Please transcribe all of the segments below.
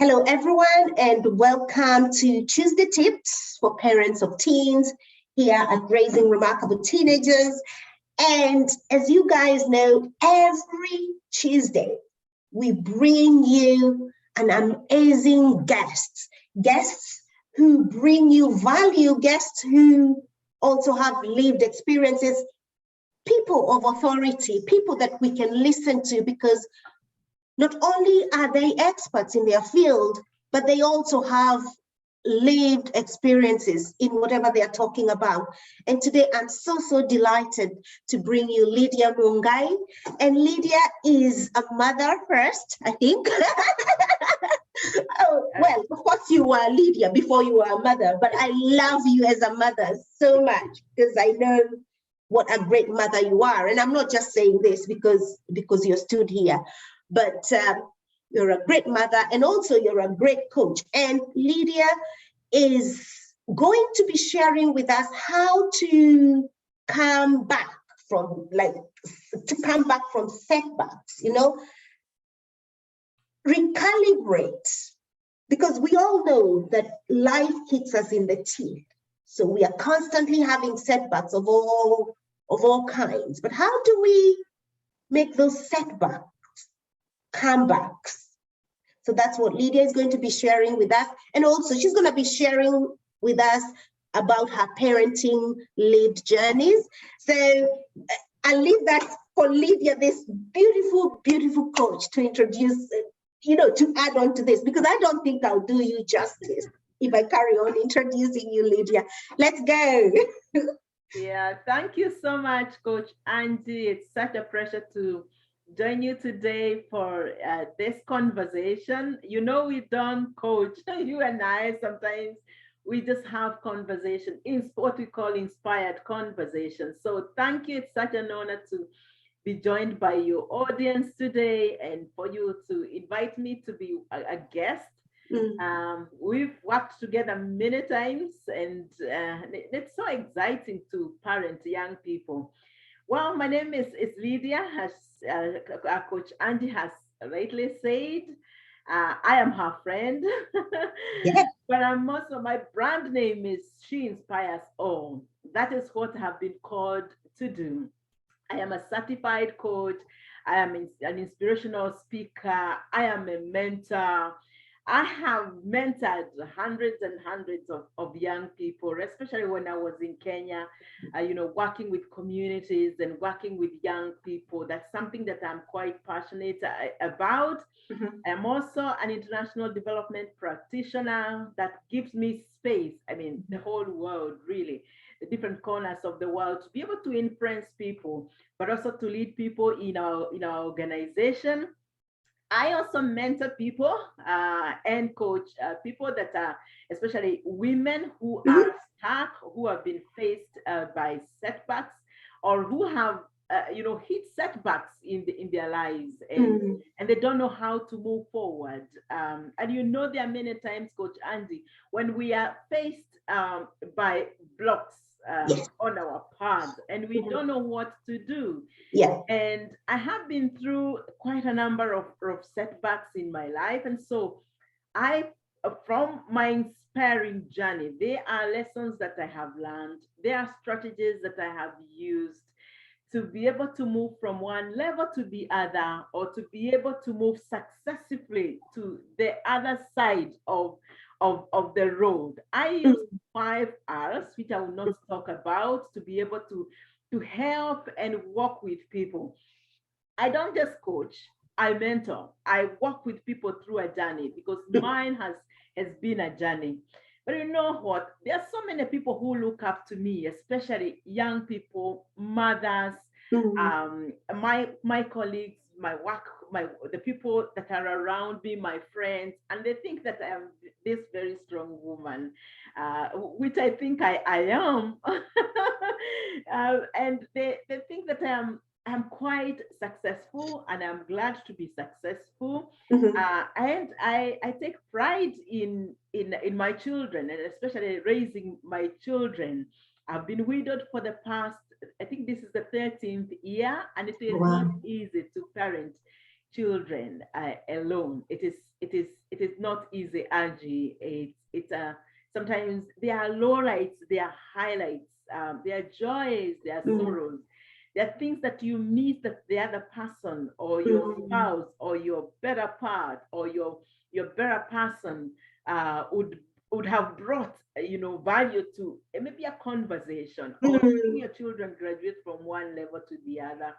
Hello, everyone, and welcome to Tuesday Tips for Parents of Teens here at Raising Remarkable Teenagers. And as you guys know, every Tuesday, we bring you an amazing guests who bring you value, guests who also have lived experiences, people of authority, people that we can listen to because not only are they experts in their field, but they also have lived experiences in whatever they are talking about. And today I'm so delighted to bring you Lydia Mungai. And Lydia is a mother first, I think. Oh, well, of course you were Lydia before you were a mother, but I love you as a mother so much because I know what a great mother you are. And I'm not just saying this because you're stood here, but you're a great mother and also you're a great coach. And Lydia is going to be sharing with us how to come back from setbacks, recalibrate, because we all know that life hits us in the teeth. So we are constantly having setbacks of all kinds. But how do we make those setbacks comebacks? So that's what Lydia is going to be sharing with us. And also she's going to be sharing with us about her parenting lived journeys. So I'll leave that for Lydia, this beautiful coach, to introduce, to add on to this, because I don't think I'll do you justice if I carry on introducing you, Lydia. Let's go. Yeah, thank you so much, Coach Angie. It's such a pleasure to join you today for this conversation. We don't coach, you and I, sometimes we just have conversation, in what we call inspired conversation. So thank you. It's such an honor to be joined by your audience today and for you to invite me to be a guest. We've worked together many times, and it's so exciting to parent young people. Well, my name is Lydia, as Coach Andy has rightly said. I am her friend, Yeah. but my brand name is She Inspires All. That is what I have been called to do. I am a certified coach. I am an inspirational speaker. I am a mentor. I have mentored hundreds and hundreds of young people, especially when I was in Kenya, working with communities and working with young people. That's something that I'm quite passionate about. I'm also an international development practitioner. That gives me space. I mean, the whole world, really, the different corners of the world, to be able to influence people, but also to lead people in our organization. I also mentor people and coach people that are, especially women who are stuck, who have been faced by setbacks, or who have, hit setbacks in their lives, and they don't know how to move forward. And there are many times, Coach Andy, when we are faced by blocks Yes. on our path, and we don't know what to do. Yeah. And I have been through quite a number of setbacks in my life. And so from my inspiring journey, there are lessons that I have learned. There are strategies that I have used to be able to move from one level to the other, or to be able to move successfully to the other side of the road. I use 5 R's, which I will not talk about, to be able to help and work with people. I don't just coach, I mentor. I work with people through a journey, because mine has been a journey. But you know what? There are so many people who look up to me, especially young people, mothers, my colleagues, my work, the people that are around me, my friends, and they think that I am this very strong woman, which I think I am. And they think that I'm quite successful, and I'm glad to be successful. And I take pride in my children, and especially raising my children. I've been widowed for the past, I think this is the 13th year, and it is not easy to parent children alone. It is not easy, Angie. Sometimes there are lowlights, there are highlights, there are joys, there are sorrows. There are things that you miss that the other person or your spouse or your better part or your better person would have brought value to maybe a conversation, or seeing your children graduate from one level to the other,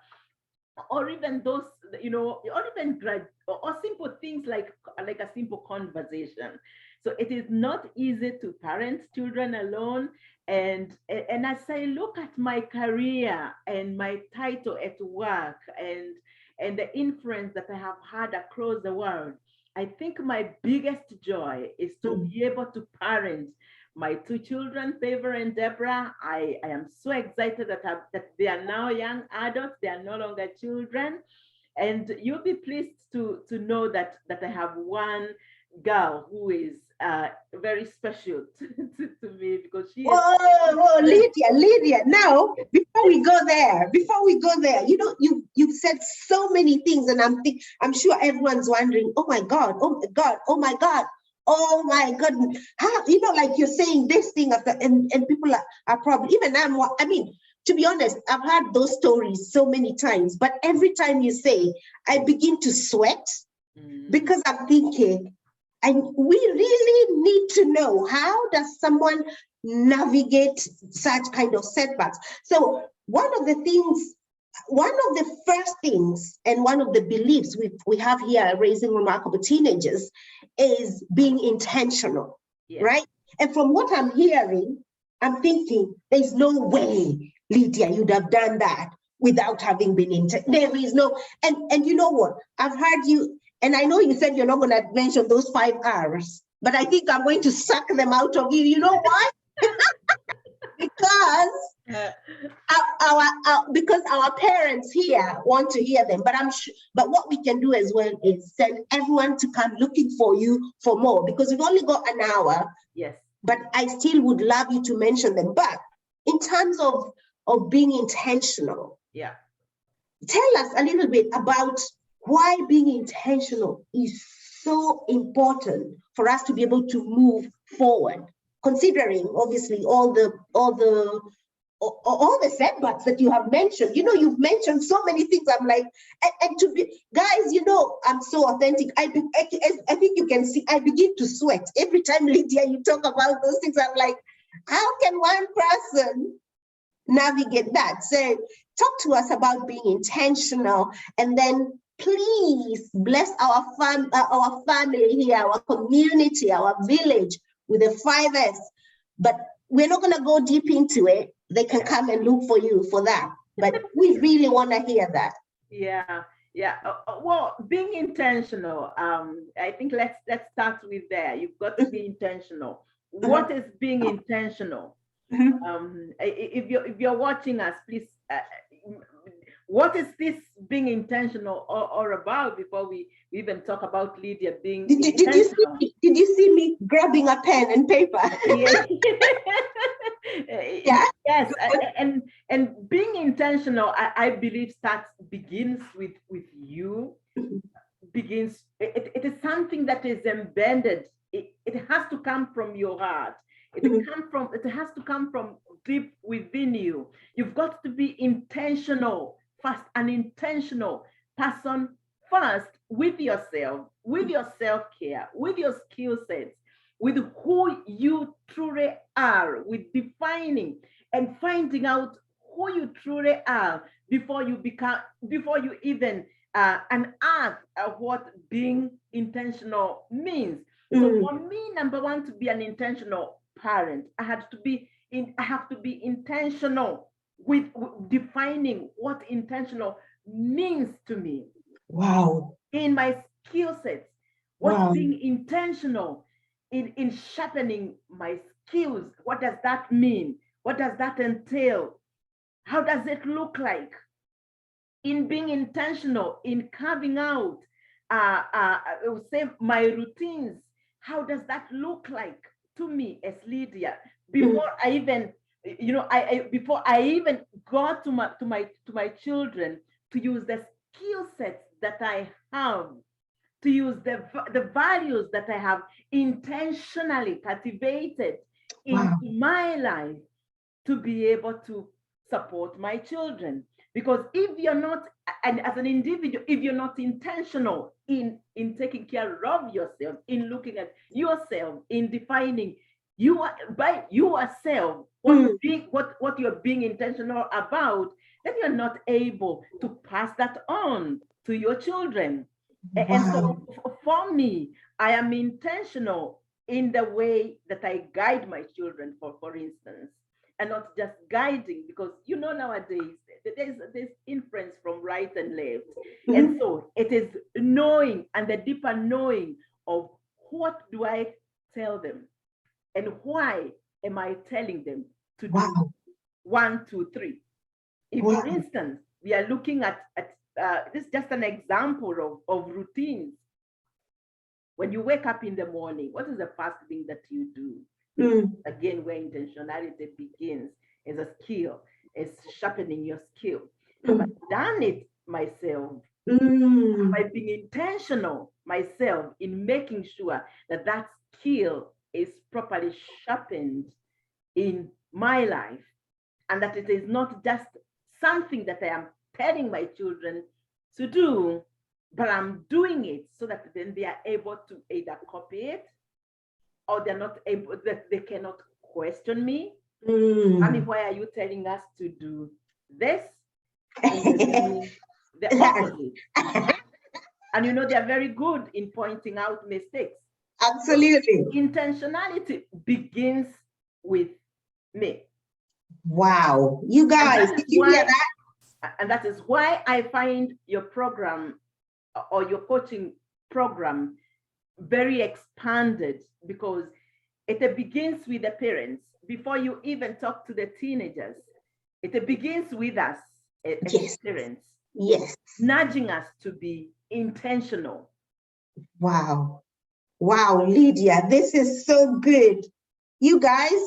or even those, or even or simple things like a simple conversation. So it is not easy to parent children alone. And as I look at my career and my title at work and the influence that I have had across the world, I think my biggest joy is to be able to parent my two children, Favor and Deborah. I am so excited that they are now young adults. They are no longer children. And you'll be pleased to know that I have one girl who is very special to me, because she is. Whoa, Lydia. Now, before we go there, you've said so many things, and I'm sure everyone's wondering, oh my God, oh my God, oh my God. Oh my goodness. How, like you're saying this thing after, and people are probably, even I mean, to be honest, I've heard those stories so many times, but every time you say, I begin to sweat because I'm thinking, and we really need to know, how does someone navigate such kind of setbacks? So one of the first things and one of the beliefs we have here at Raising Remarkable Teenagers is being intentional, right? And from what I'm hearing, I'm thinking, there's no way, Lydia, you'd have done that without having been intentional. There is no, and you know what? I've heard you, and I know you said you're not going to mention those 5 R's, but I think I'm going to suck them out of you. You know why? Because our parents here want to hear them, but I'm sure. But what we can do as well is send everyone to come looking for you for more, because we've only got an hour. Yes. But I still would love you to mention them. But in terms of being intentional, tell us a little bit about why being intentional is so important for us to be able to move forward, considering obviously all the setbacks that you have mentioned. You've mentioned so many things. I'm like, and to be, guys, I'm so authentic. I think you can see, I begin to sweat every time, Lydia, you talk about those things. I'm like, how can one person navigate that? So talk to us about being intentional, and then please bless our family here, our community, our village with the 5S. But we're not going to go deep into it. They can come and look for you for that. But we really want to hear that. Yeah. Well, being intentional. I think let's start with there. You've got to be intentional. What is being intentional? If you're watching us, please. What is this being intentional or about, before we even talk about Lydia being intentional? Did you see me grabbing a pen and paper? Yes. And being intentional, I believe begins with you. It is something that is embedded. It has to come from your heart. It has to come from deep within you. You've got to be intentional first, an intentional person first, with yourself, with your self-care, with your skill sets, with who you truly are, with defining and finding out who you truly are before you even unearth what being intentional means. So for me, number one, to be an intentional parent, I have to be intentional with defining what intentional means to me. Wow. In my skill sets, what's being intentional in sharpening my skills? What does that mean? What does that entail? How does it look like? In being intentional, in carving out, I would say, my routines. How does that look like to me as Lydia? Before I even, before I even got to my children, to use the skill sets that I have, to use the values that I have intentionally cultivated in my life to be able to support my children. Because if you're not, and as an individual, if you're not intentional in taking care of yourself, in looking at yourself, in defining you are by yourself, what you're being intentional about, then you're not able to pass that on to your children. And so for me, I am intentional in the way that I guide my children, for instance, and not just guiding, because nowadays there's inference from right and left. And so it is knowing, and the deeper knowing of what do I tell them and why am I telling them to do 1, 2, 3. If, for instance, we are looking at this is just an example of routines. When you wake up in the morning, what is the first thing that you do? Again, where intentionality begins, is a skill, is sharpening your skill. Have I done it myself? Have I been intentional myself in making sure that that skill is properly sharpened in my life, and that it is not just something that I am telling my children to do, but I'm doing it so that then they are able to either copy it, or they're not able, that they cannot question me. Honey, why are you telling us to do this? And you're doing the opposite. And they're very good in pointing out mistakes. Absolutely. So intentionality begins with me. Wow. You guys, did you hear that? And that is why I find your program or your coaching program very expanded, because it begins with the parents before you even talk to the teenagers. It begins with us as parents. Yes. Nudging us to be intentional. Wow. Wow, Lydia, this is so good. You guys,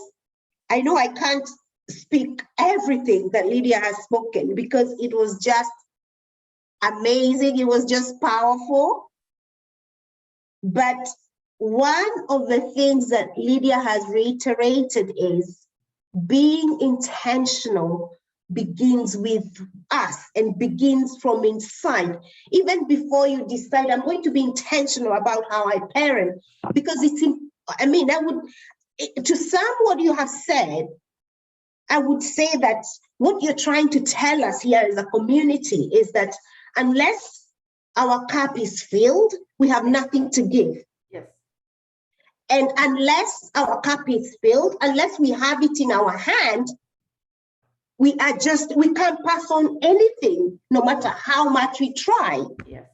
I know I can't speak everything that Lydia has spoken, because it was just amazing. It was just powerful. But one of the things that Lydia has reiterated is being intentional begins with us and begins from inside. Even before you decide, I'm going to be intentional about how I parent, because to sum what you have said, I would say that what you're trying to tell us here as a community is that unless our cup is filled, we have nothing to give. Yes. And unless our cup is filled, unless we have it in our hand, we can't pass on anything, no matter how much we try. Yes.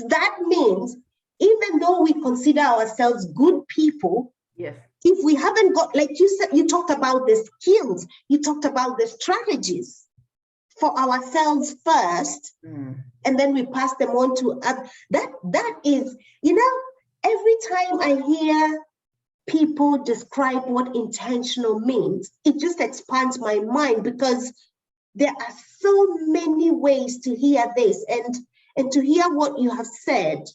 That means even though we consider ourselves good people, yes, if we haven't got, like you said, you talked about the skills, you talked about the strategies for ourselves first, and then we pass them on to others. That is, every time I hear people describe what intentional means, it just expands my mind, because there are so many ways to hear this and to hear what you have said.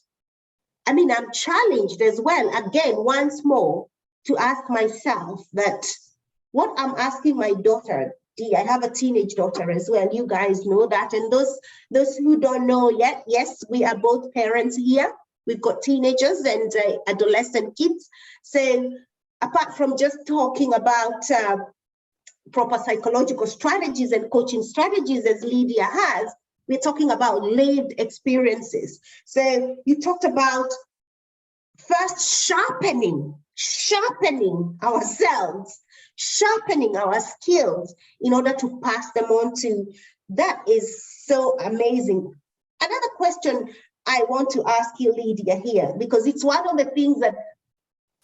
I'm challenged as well, again, once more, to ask myself that what I'm asking my daughter, I have a teenage daughter as well, you guys know that, and those who don't know yet, yes, we are both parents here. We've got teenagers and adolescent kids. So apart from just talking about proper psychological strategies and coaching strategies as Lydia has, we're talking about lived experiences. So you talked about first sharpening ourselves, sharpening our skills in order to pass them on to, that is so amazing. Another question I want to ask you, Lydia, here, because it's one of the things that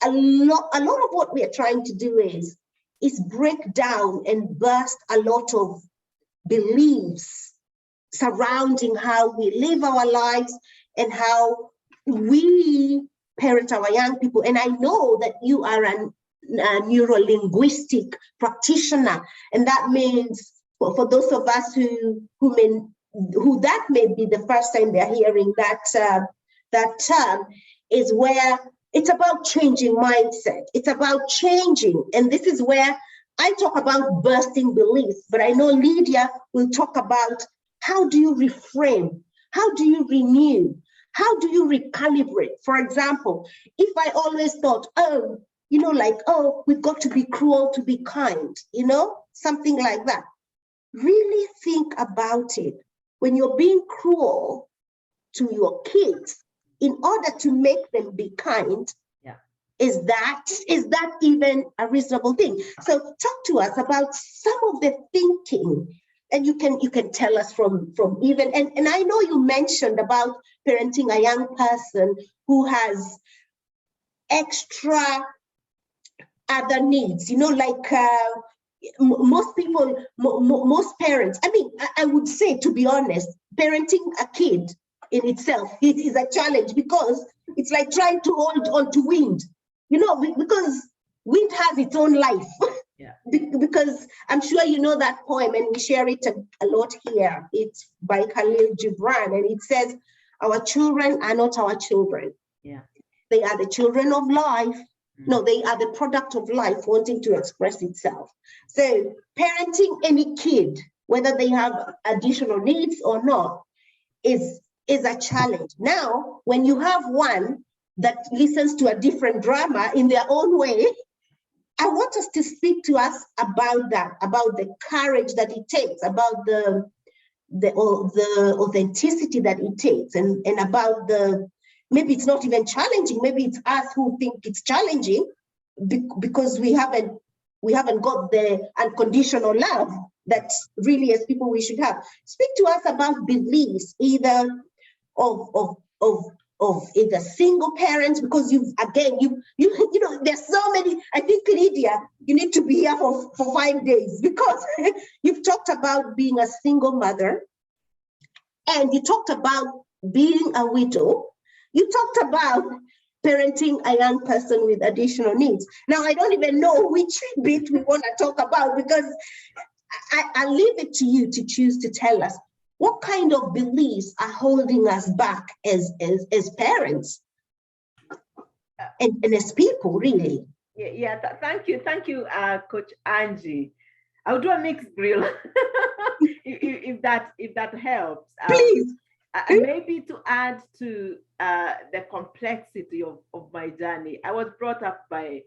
a lot of what we are trying to do is break down and burst a lot of beliefs surrounding how we live our lives and how we parent our young people. And I know that you are a neuro-linguistic practitioner, and that means for those of us who may who that may be the first time they're hearing that term, is where it's about changing mindset. It's about changing. And this is where I talk about bursting beliefs, but I know Lydia will talk about how do you reframe? How do you renew? How do you recalibrate? For example, if I always thought, oh, like, oh, we've got to be cruel to be kind, something like that. Really think about it. When you're being cruel to your kids in order to make them be kind, is that even a reasonable thing? So talk to us about some of the thinking, and you can tell us from even, and I know you mentioned about parenting a young person who has extra other needs, like most people, most parents, I mean, I would say, to be honest, parenting a kid in itself is a challenge, because it's like trying to hold on to wind, because wind has its own life. Yeah. Because I'm sure you know that poem, and we share it a lot here. It's by Khalil Gibran, and it says, our children are not our children. Yeah. They are the children of life. No, they are the product of life wanting to express itself. So parenting any kid, whether they have additional needs or not, is a challenge. Now, when you have one that listens to a different drama in their own way, I want us to speak to us about that, about the courage that it takes, about the authenticity that it takes, and about maybe it's not even challenging, maybe it's us who think it's challenging because we haven't got the unconditional love that really, as people, we should have. Speak to us about beliefs, either of either single parents, because you there's so many. I think, Lydia, you need to be here for 5 days, because you've talked about being a single mother, and you talked about being a widow. You talked about parenting a young person with additional needs. Now, I don't even know which bit we want to talk about, because I'll leave it to you to choose to tell us what kind of beliefs are holding us back as parents and as people, really. Yeah. Thank you, Coach Angie. I'll do a mixed grill if that helps. Please. Maybe to add to the complexity of my journey. I was brought up by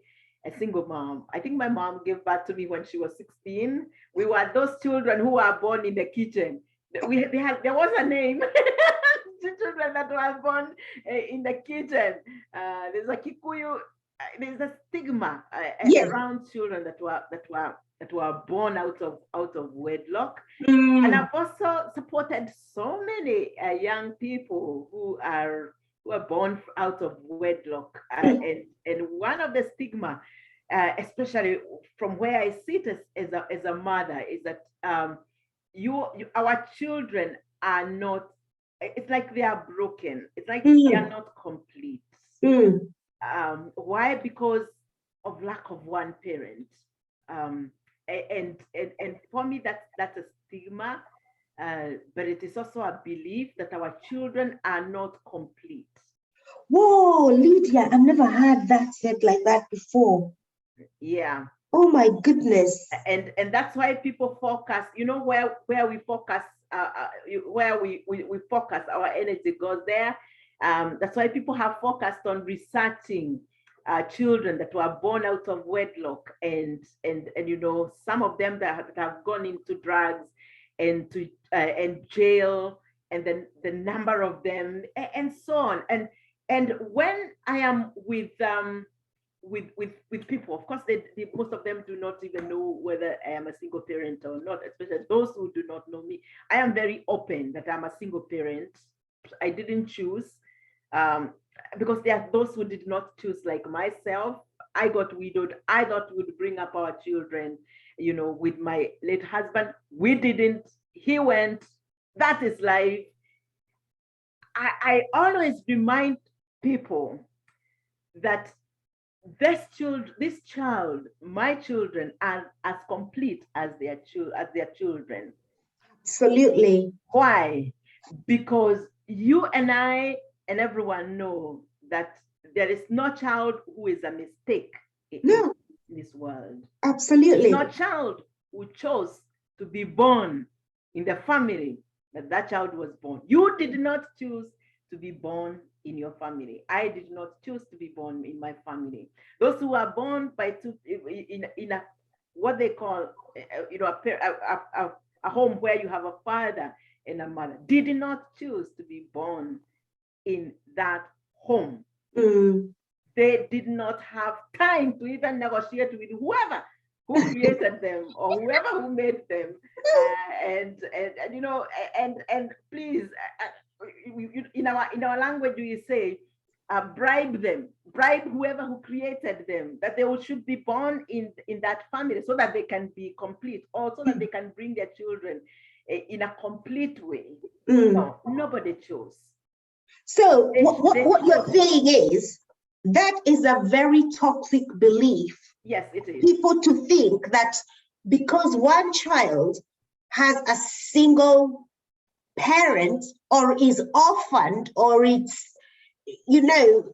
a single mom. I think my mom gave birth to me when she was 16. We were those children who were born in the kitchen. There was a name. Children that were born in the kitchen. There's a Kikuyu. There's a stigma Yes. around children that were born out of wedlock. Mm. And I've also supported so many young people who are born out of wedlock. And one of the stigma, especially from where I sit as a mother, is that our children are not. It's like they are broken. It's like they are not complete. Why? Because of lack of one parent. And for me, that's a stigma, but it is also a belief that our children are not complete. Whoa, Lydia, I've never heard that said like that before. Yeah. Oh my goodness. And that's why people focus, where we focus, where we focus our energy goes there. That's why people have focused on researching children that were born out of wedlock, and some of them that have gone into drugs and to and jail, and then the number of them, and so on. And when I am with people, of course, most of them do not even know whether I am a single parent or not, especially those who do not know me. I am very open that I'm a single parent. I didn't choose. Because there are those who did not choose, like myself. I got widowed. I thought we'd bring up our children, with my late husband. We didn't. He went. That is life. I always remind people that this child, my children, are as complete as their children. Absolutely. Why? Because you and I and everyone know that there is no child who is a mistake No, in this world. There's absolutely. no child who chose to be born in the family that child was born. You did not choose to be born in your family. I did not choose to be born in my family. Those who are born by two in a what they call a home where you have a father and a mother did not choose to be born in that home. Mm. They did not have time to even negotiate with whoever who created them or whoever who made them. And you know, and please, in our language, we say, bribe them, bribe whoever who created them, that they should be born in that family so that they can be complete, or so that they can bring their children in a complete way. Mm. No, nobody chose. So They what you're saying is that is a very toxic belief. Yes, it is. People to think that because one child has a single parent or is orphaned or it's, you know,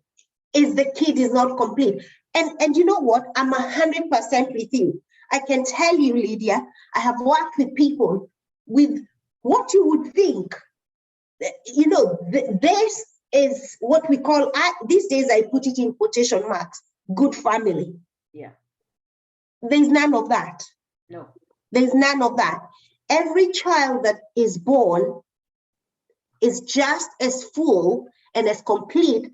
is the kid is not complete. And you know what? I'm 100% with you. I can tell you, Lydia, I have worked with people with what you would think, you know, this is what we call, these days I put it in quotation marks, good family. Yeah. There's none of that. No. There's none of that. Every child that is born is just as full and as complete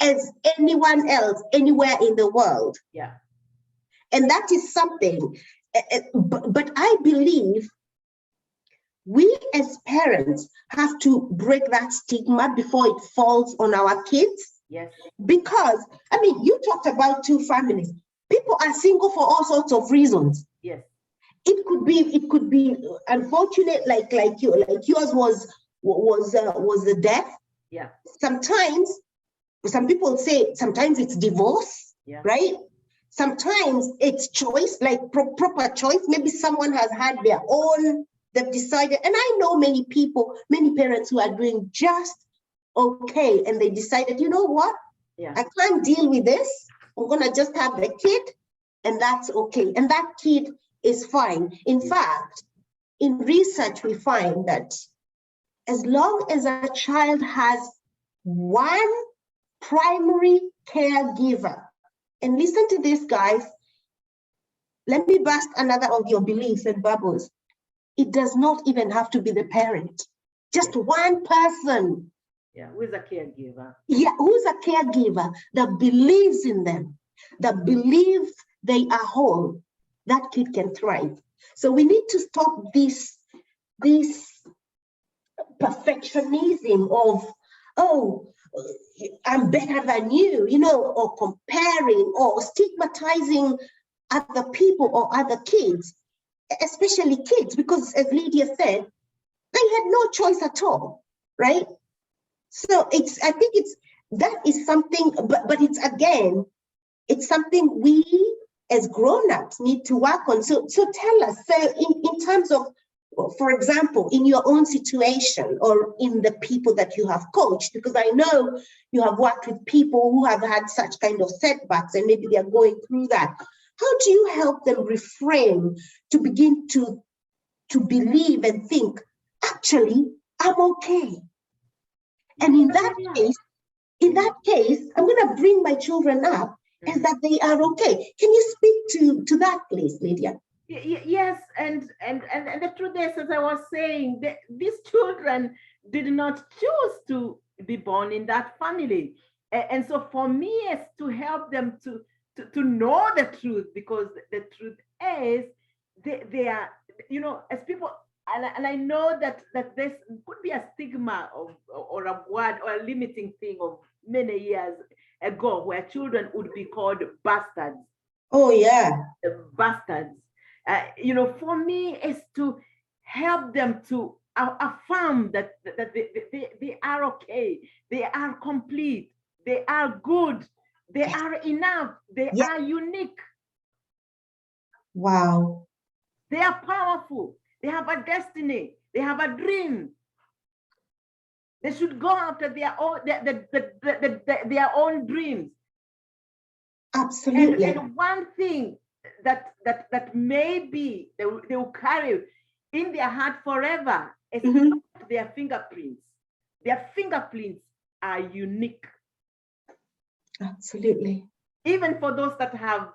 as anyone else anywhere in the world. Yeah. And that is something, but I believe we as parents have to break that stigma before it falls on our kids. Yes. Because, I mean, you talked about two families. People are single for all sorts of reasons. Yes. It could be unfortunate, like yours was the death. Yeah. Sometimes, some people say sometimes it's divorce, yeah. right? Sometimes it's choice, like proper choice. Maybe someone has had their own, they've decided, and I know many people, many parents who are doing just okay, and they decided, you know what? Yeah. I can't deal with this. I'm gonna just have the kid, and that's okay. And that kid is fine. In fact, in research, we find that as long as a child has one primary caregiver, and listen to this, guys, let me bust another of your beliefs and bubbles. It does not even have to be the parent, just one person. Yeah, who is a caregiver? Yeah, who's a caregiver that believes in them, that believes they are whole, that kid can thrive. So we need to stop this perfectionism of, oh, I'm better than you know, or comparing or stigmatizing other people or other kids, especially kids, because as Lydia said, they had no choice at all, right? So I think that is something, but it's, again, it's something we as grown-ups need to work on. So tell us, so in terms of, for example, in your own situation or in the people that you have coached, because I know you have worked with people who have had such kind of setbacks and maybe they're going through that. How do you help them reframe to begin to believe and think, actually, I'm okay? And in that case, I'm going to bring my children up as that they are okay. Can you speak to that, please, Lydia? Yes, and the truth is, as I was saying, these children did not choose to be born in that family, and so for me, is to help them to know the truth, because the truth is they are, you know, as people. And I know that this could be a stigma or a word or a limiting thing of many years ago, where children would be called bastards. Oh, yeah. Bastards. You know, for me, is to help them to affirm that they are okay, they are complete, they are good, they are enough, they are unique. Wow. They are powerful. They have a destiny. They have a dream. They should go after their own dreams. Absolutely. And one thing that maybe they will carry in their heart forever is their fingerprints. Their fingerprints are unique. Absolutely. Even for those that have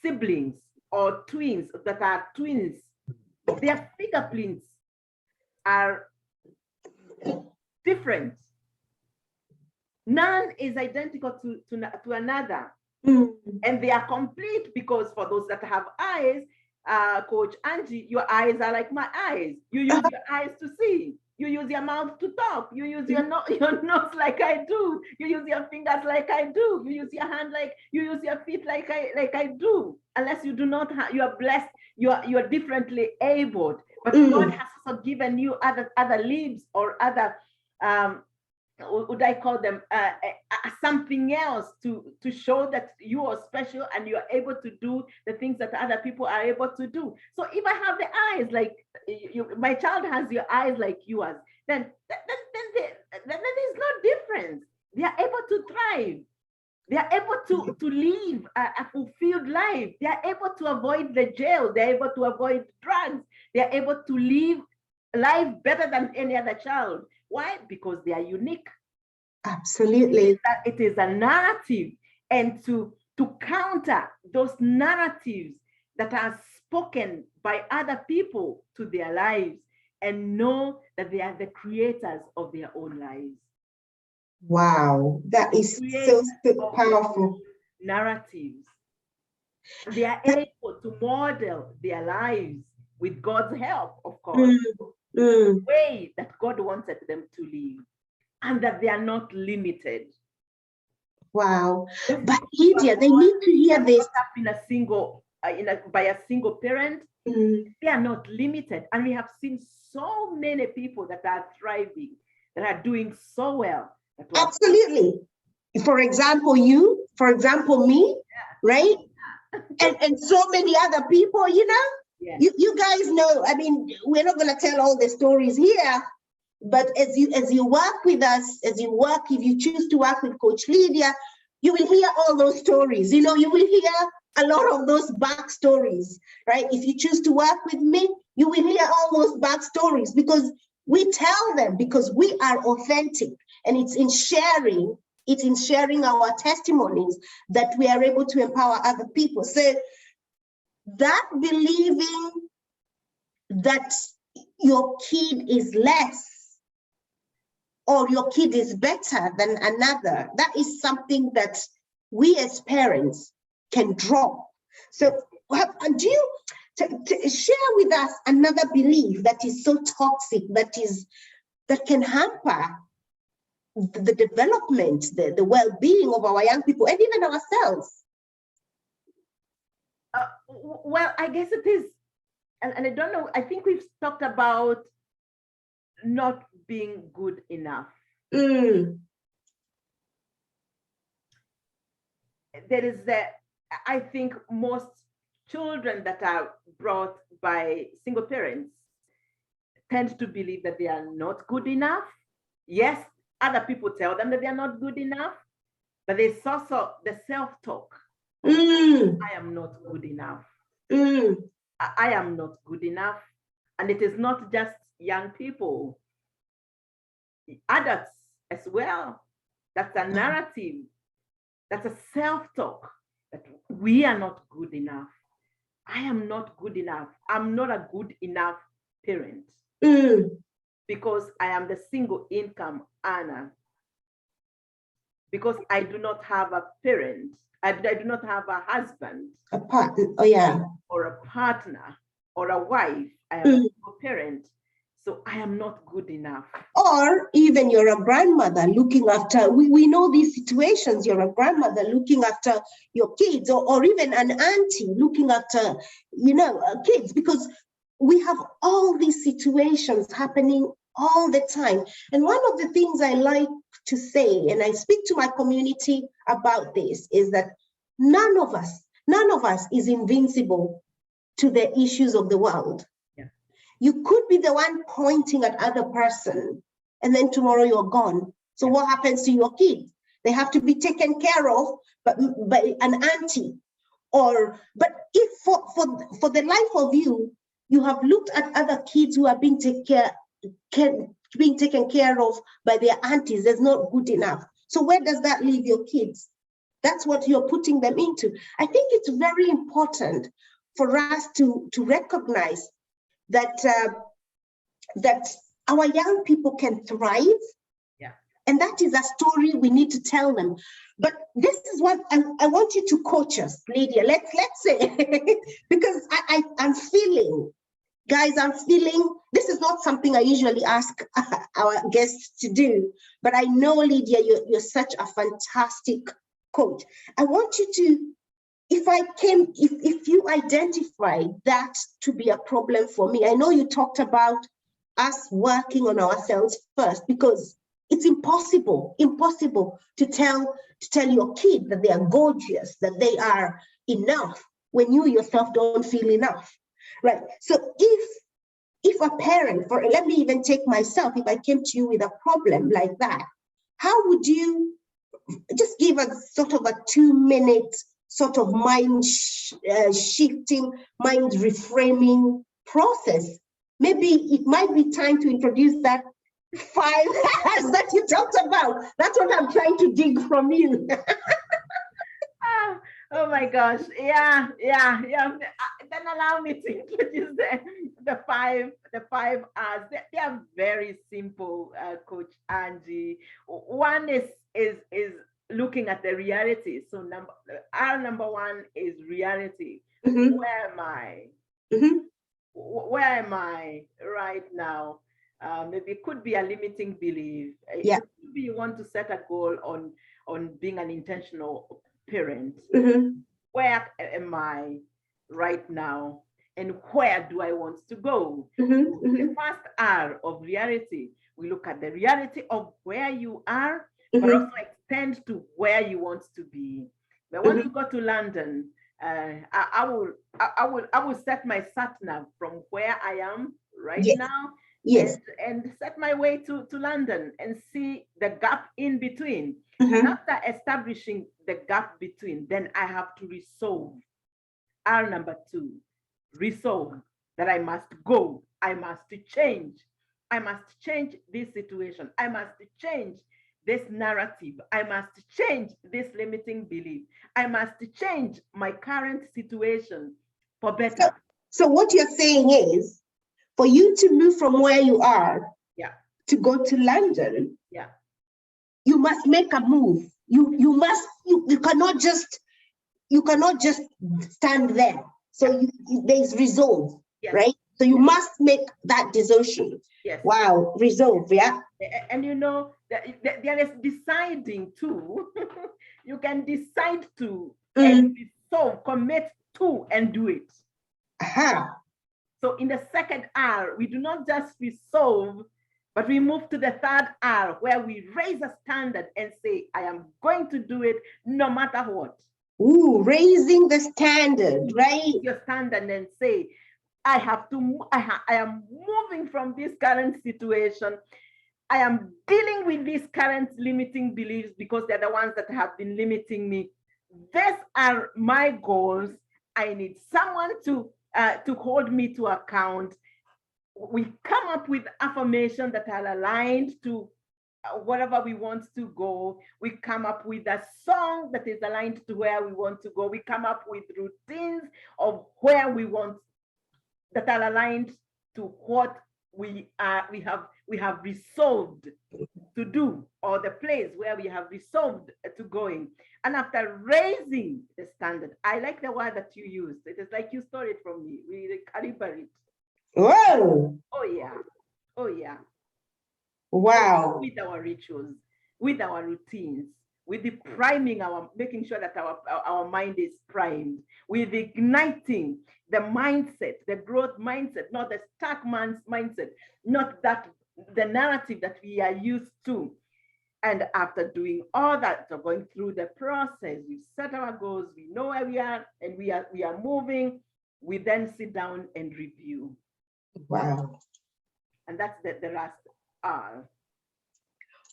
siblings or twins that are twins, their fingerprints are different. None is identical to another. And they are complete, because for those that have eyes, Coach Angie, your eyes are like my eyes. You use your eyes to see. You use your mouth to talk. You use your nose like I do. You use your fingers like I do. You use your hand like you use your feet like I do. Unless you do not have, you are blessed. You are differently abled. But God has also given you other limbs or other would I call them something else to show that you are special and you are able to do the things that other people are able to do. So if I have the eyes like my child has your eyes like yours, then there's no difference. They are able to thrive. They are able to live a fulfilled life. They are able to avoid the jail. They are able to avoid drugs. They are able to live life better than any other child. Why? Because they are unique. Absolutely. It is a narrative, and to counter those narratives that are spoken by other people to their lives, and know that they are the creators of their own lives. Wow, that is so powerful. Narratives. They are able to model their lives with God's help, of course, the way that God wanted them to live, and that they are not limited. Wow. But Lydia, they need to hear this. In a single, by a single parent, they are not limited. And we have seen so many people that are thriving, that are doing so well. Absolutely. For example, you, for example, me, right? And so many other people, you know? Yeah. You guys know, I mean, we're not going to tell all the stories here, but as you work with us, if you choose to work with Coach Lydia, you will hear all those stories. You know, you will hear a lot of those backstories, right? If you choose to work with me, you will hear all those backstories, because we tell them, because we are authentic, and it's in sharing our testimonies that we are able to empower other people. So that believing that your kid is less or your kid is better than another, that is something that we as parents can drop. So do you to share with us another belief that is so toxic, that can hamper the development, the well-being of our young people and even ourselves? Well, I guess it is, and I don't know, I think we've talked about not being good enough. There is I think most children that are brought by single parents tend to believe that they are not good enough. Yes, other people tell them that they are not good enough, but there's also the self-talk. I am not good enough. I am not good enough. And it is not just young people, adults as well. That's a narrative. That's a self-talk that we are not good enough. I am not good enough. I'm not a good enough parent because I am the single income earner. Because I do not have a parent. I do not have a husband. A partner, oh yeah. Or a partner or a wife. I am a parent. So I am not good enough. Or even you're a grandmother looking after, we know these situations, you're a grandmother looking after your kids, or even an auntie looking after, kids, because we have all these situations happening all the time. And one of the things I like to say, and I speak to my community about this, is that none of us is invincible to the issues of the world. you could be the one pointing at other person, and then tomorrow you're gone. So what happens to your kids? They have to be taken care of by an auntie. But if for the life of you, you have looked at other kids who are being taken care of by their aunties, that's not good enough. So where does that leave your kids? That's what you're putting them into. I think it's very important for us to recognize that that our young people can thrive. Yeah. And that is a story we need to tell them. But this is what I want you to coach us, Lydia. Let's say, because I'm feeling, guys, this is not something I usually ask our guests to do, but I know, Lydia, you're such a fantastic coach. I want you to, if you identify that to be a problem for me, I know you talked about us working on ourselves first, because it's impossible to tell your kid that they are gorgeous, that they are enough, when you yourself don't feel enough, right? So if a parent, let me even take myself, if I came to you with a problem like that, how would you just give us sort of a 2-minute sort of mind shifting, mind reframing process? Maybe it might be time to introduce that 5 that you talked about. That's what I'm trying to dig from you. Oh my gosh. Yeah. Then allow me to introduce the five R's. They are very simple, Coach Angie. One is looking at the reality. So R number 1 is reality. Mm-hmm. Where am I? Mm-hmm. Where am I right now? Maybe it could be a limiting belief. Yeah. It could be you want to set a goal on being an intentional parent. Mm-hmm. Where am I right now? And where do I want to go? Mm-hmm. The first R of reality, we look at the reality of where you are, Mm-hmm. but also extend to where you want to be. If I want to go to London, I will set my sat nav from where I am right Yes. now, Yes. and set my way to London and see the gap in between. Mm-hmm. After establishing the gap between, then I have to resolve. R number 2, resolve that I must go. I must change. I must change this situation. I must change this narrative. I must change this limiting belief. I must change my current situation for better. So what you're saying is, for you to move from where you are, yeah, to go to London, yeah, you must make a move. You cannot just stand there. So there's resolve, yes, right? So you must make that decision. Yes. Wow, resolve, yeah. And there is deciding to. You can decide to and resolve, commit to, and do it. Aha. So in the second R, we do not just resolve, but we move to the third R, where we raise a standard and say, I am going to do it no matter what. Ooh, raising the standard, right? Your standard and say, I am moving from this current situation. I am dealing with these current limiting beliefs because they're the ones that have been limiting me. These are my goals. I need someone to hold me to account. We come up with affirmations that are aligned to wherever we want to go. We come up with a song that is aligned to where we want to go. We come up with routines of where we want, that are aligned to what we have resolved to do, or the place where we have resolved to going. And after raising the standard, I like the word that you used. It is like you stole it from me. We recalibrate. Whoa. Oh yeah. Oh yeah. Wow. With our rituals, with our routines, with the priming, making sure that our mind is primed, with igniting the mindset, the growth mindset, not the stuck man's mindset, not that the narrative that we are used to. And after doing all that, so going through the process, we've set our goals, we know where we are, and we are moving. We then sit down and review. Wow. And that's the last R.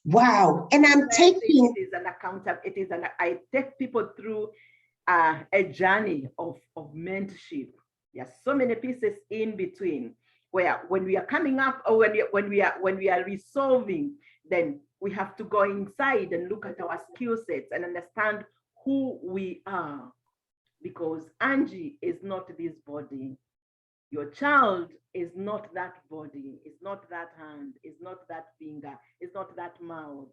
Wow. And I'm taking. It is an I take people through a journey of mentorship. There's so many pieces in between where when we are coming up or when we are resolving, then we have to go inside and look at our skill sets and understand who we are. Because Angie is not this body. Your child is not that body, is not that hand, is not that finger, is not that mouth.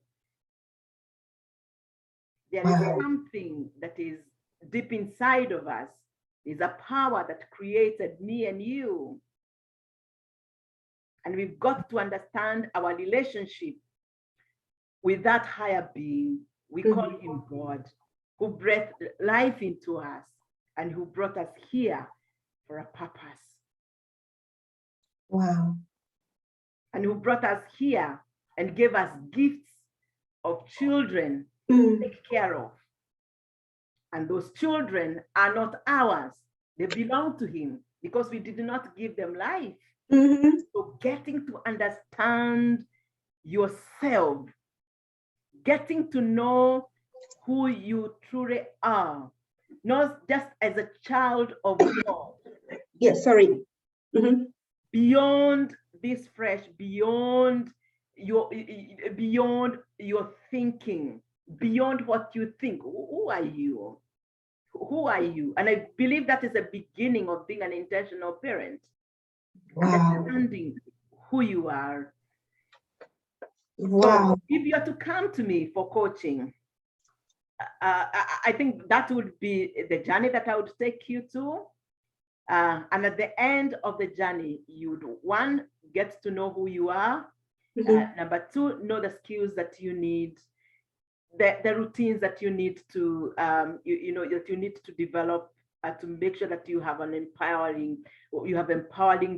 There is something that is deep inside of us. There's a power that created me and you. And we've got to understand our relationship with that higher being. We call him God, who breathed life into us and who brought us here for a purpose. Wow. And who brought us here and gave us gifts of children to take care of. And those children are not ours. They belong to him because we did not give them life. So getting to understand yourself, getting to know who you truly are, not just as a child of God. Yes, sorry. Beyond this flesh, beyond your thinking, beyond what you think. Who are you? Who are you? And I believe that is the beginning of being an intentional parent. Wow. Understanding who you are. Wow. So if you are to come to me for coaching, I think that would be the journey that I would take you to. And at the end of the journey, you'd, one, get to know who you are. Number two, know the skills that you need, the routines that you need to, that you need to develop to make sure that you have empowering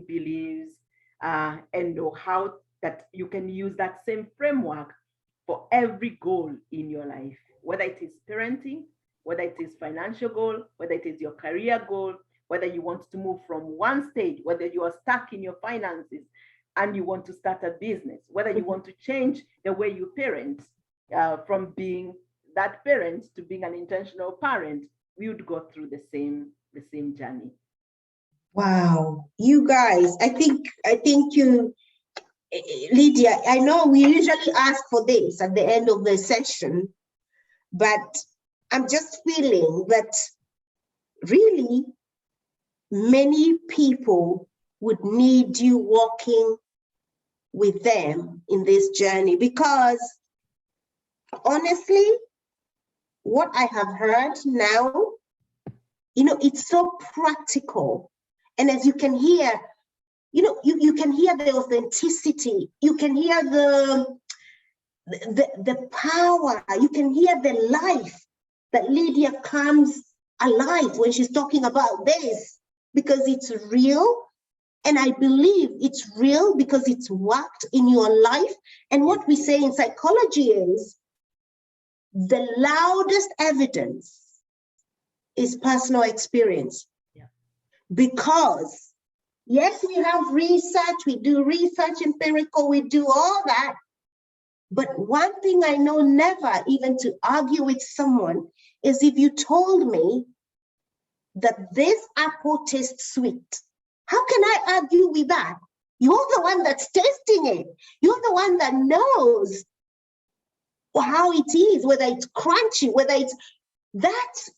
beliefs, and know how that you can use that same framework for every goal in your life, whether it is parenting, whether it is financial goal, whether it is your career goal, whether you want to move from one stage, whether you are stuck in your finances and you want to start a business, whether you want to change the way you parent, from being that parent to being an intentional parent, we would go through the same journey. Wow, you guys, I think you, Lydia, I know we usually ask for this at the end of the session, but I'm just feeling that really many people would need you walking with them in this journey, because honestly, what I have heard now, it's so practical. And as you can hear, you can hear the authenticity, you can hear the power, you can hear the life that Lydia comes alive when she's talking about this, because it's real. And I believe it's real because it's worked in your life. And what we say in psychology is the loudest evidence is personal experience. Yeah. Because yes, we have research, we do research empirical, we do all that. But one thing I know never even to argue with someone is if you told me that this apple tastes sweet, how can I argue with that? You're the one that's tasting it. You're the one that knows how it is, whether it's crunchy, whether it's, that's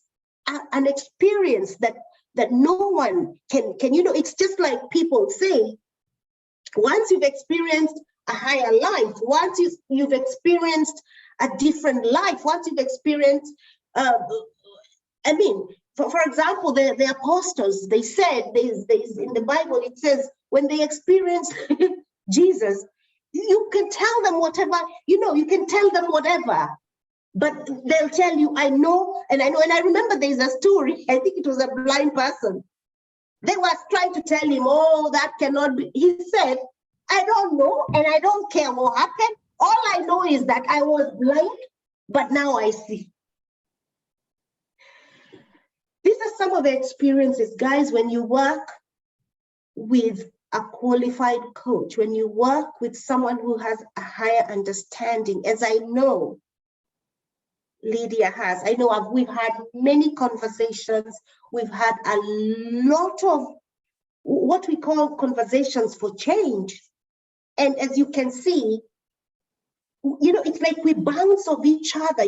an experience that no one can, it's just like people say, once you've experienced a higher life, once you've experienced a different life, once you've experienced, for example, the apostles, they said, there's in the Bible, it says, when they experienced Jesus, you can tell them whatever, you can tell them whatever, but they'll tell you, I know. And I remember there's a story, I think it was a blind person. They were trying to tell him, oh, that cannot be. He said, I don't know, and I don't care what happened. All I know is that I was blind, but now I see. These are some of the experiences, guys, when you work with a qualified coach, when you work with someone who has a higher understanding, as I know Lydia has, I know we've had many conversations, we've had a lot of what we call conversations for change. And as you can see, it's like we bounce off each other.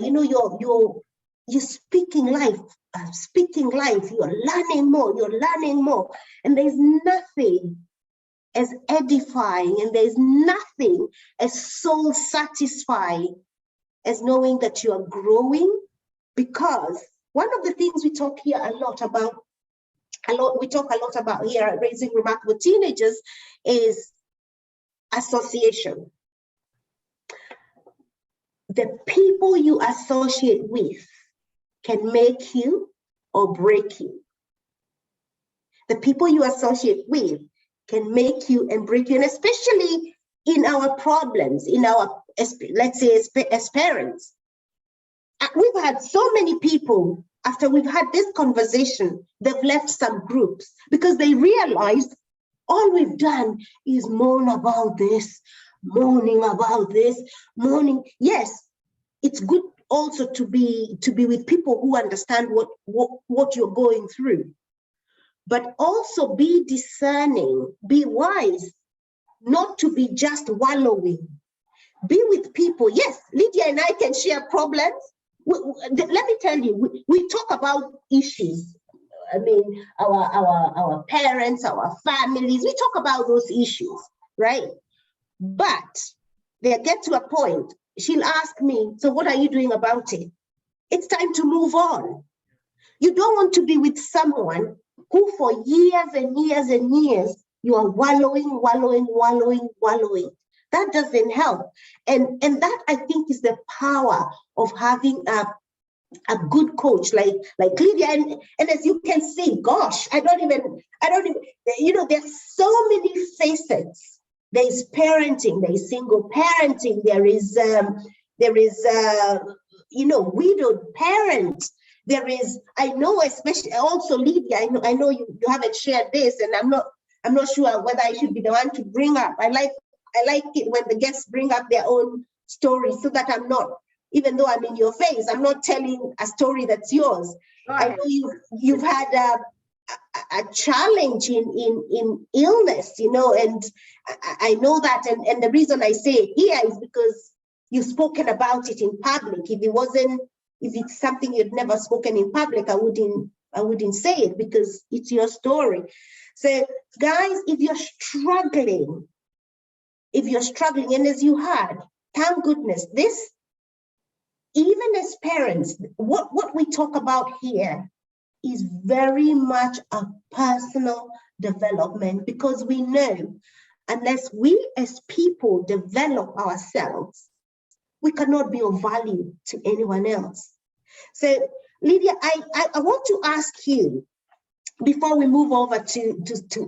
You're speaking life, you're learning more. And there's nothing as edifying and there's nothing as soul satisfying as knowing that you are growing. Because one of the things we talk here a lot about here at Raising Remarkable Teenagers is association. The people you associate with can make you or break you. The people you associate with can make you and break you, and especially in our problems, let's say as parents. We've had so many people, after we've had this conversation, they've left some groups because they realized all we've done is moaning about this. Yes, it's good also to be with people who understand what you're going through, but also be discerning, be wise, not to be just wallowing. Be with people. Yes, Lydia and I can share problems. Let me tell you, we talk about issues. I mean, our parents, our families, we talk about those issues, right? But they get to a point, she'll ask me, so what are you doing about it? It's time to move on. You don't want to be with someone who for years and years and years, you are wallowing. That doesn't help. And that, I think, is the power of having a good coach like Lydia. And as you can see, gosh, I don't even, there's so many facets. There is parenting, there is single parenting, there is widowed parents. There is, I know, especially also Lydia, I know you haven't shared this, and I'm not sure whether I should be the one to bring up. I like it when the guests bring up their own story, so that I'm not, even though I'm in your face, I'm not telling a story that's yours. I know you've had a challenge in illness, and I know that, and the reason I say it here is because you've spoken about it in public. If it's something you'd never spoken in public, I wouldn't say it, because it's your story. So guys, if you're struggling, and as you had, thank goodness, this, even as parents, what we talk about here is very much a personal development, because we know unless we as people develop ourselves, we cannot be of value to anyone else. So Lydia, I want to ask you, before we move over to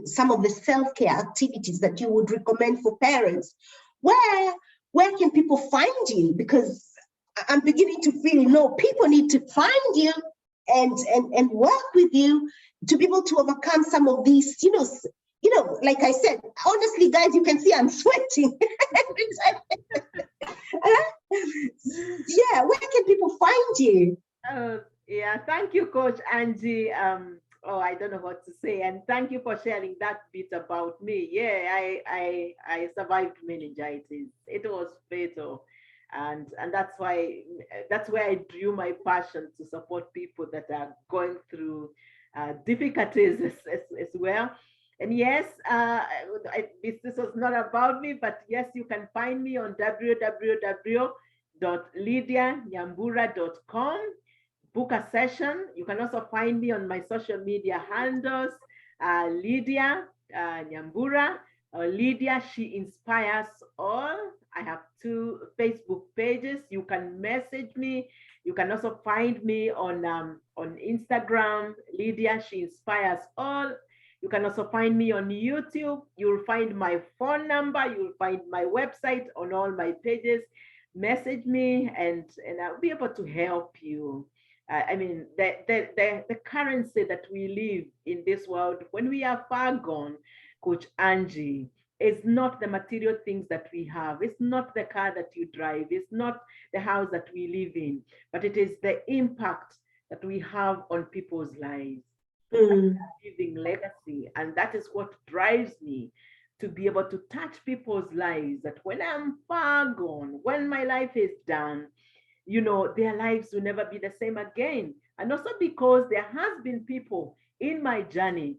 some of the self-care activities that you would recommend for parents, where can people find you? Because I'm beginning to feel, people need to find you and work with you to be able to overcome some of these, like I said, honestly, guys, you can see I'm sweating. Yeah, where can people find you? Yeah, thank you, Coach Angie. I don't know what to say, and thank you for sharing that bit about me. Yeah, I survived meningitis. It was fatal, and that's where I drew my passion to support people that are going through difficulties as well. And yes, this was not about me, but yes, you can find me on www.lydianyambura.com. Book a session. You can also find me on my social media handles, Lydia Nyambura, Lydia She Inspires All. I have 2 Facebook pages. You can message me. You can also find me on Instagram, Lydia She Inspires All. You can also find me on YouTube. You'll find my phone number. You'll find my website on all my pages. Message me, and I'll be able to help you. I mean, the currency that we live in this world, when we are far gone, Coach Angie, it's not the material things that we have. It's not the car that you drive. It's not the house that we live in, but it is the impact that we have on people's lives. Living legacy. And that is what drives me to be able to touch people's lives. That when I'm far gone, when my life is done, their lives will never be the same again. And also because there has been people in my journey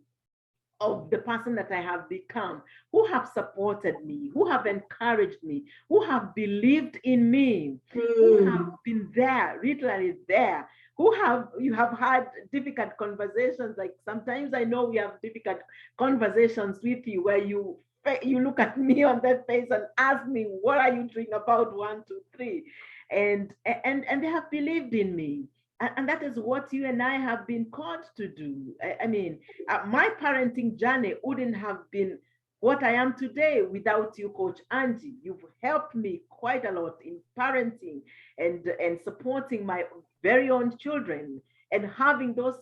of the person that I have become, who have supported me, who have encouraged me, who have believed in me, who have been there, literally there, you have had difficult conversations. Like sometimes I know we have difficult conversations with you where you look at me on that face and ask me, what are you doing about 1, 2, 3? And they have believed in me. And that is what you and I have been called to do. I mean, my parenting journey wouldn't have been what I am today without you, Coach Angie. You've helped me quite a lot in parenting and supporting my very own children and having those